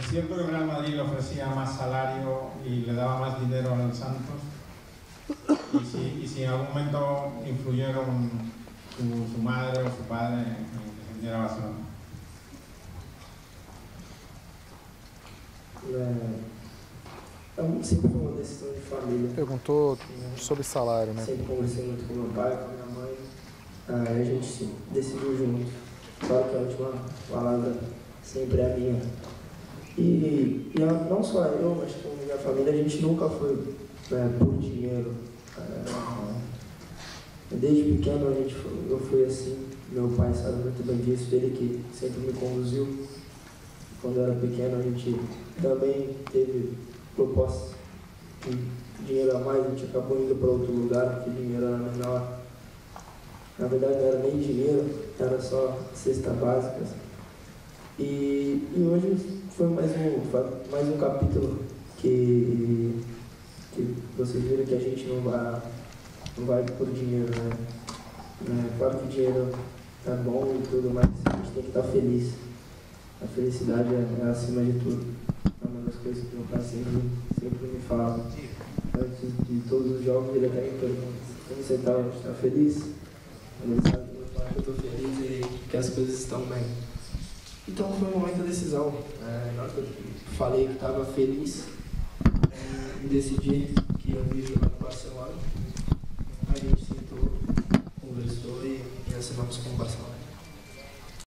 ¿Es cierto que el Real Madrid le ofrecía más salario y le daba más dinero al Santos? Y si en algún momento influyeron su madre o su padre en que se viniera a Barcelona. Sempre foi uma decisão de família. Perguntou sobre salário, né? Sempre conversei muito com meu pai, com minha mãe. Aí a gente decidiu junto. Claro que a última palavra sempre é a minha. E não só eu, mas com minha família, a gente nunca foi por dinheiro. Desde pequeno eu fui assim. Meu pai sabe muito bem disso, ele que sempre me conduziu. Quando eu era pequeno, a gente também teve propostas de dinheiro a mais, a gente acabou indo para outro lugar, porque dinheiro era menor. Na verdade, não era nem dinheiro, era só cesta básica. E hoje foi mais um capítulo que vocês viram que a gente não vai por dinheiro, né? Claro que dinheiro é bom e tudo, mas a gente tem que estar feliz. A felicidade é acima de tudo. É uma das coisas que meu pai sempre me fala. Antes de todos os jogos, ele até me pergunta: como você está feliz? Ele sabe que eu estou feliz e que as coisas estão bem. Então foi um momento da decisão. Na hora que eu falei que estava feliz e decidi que ia vir jogar no Barcelona, a gente sentou, conversou e assinamos com o Barcelona.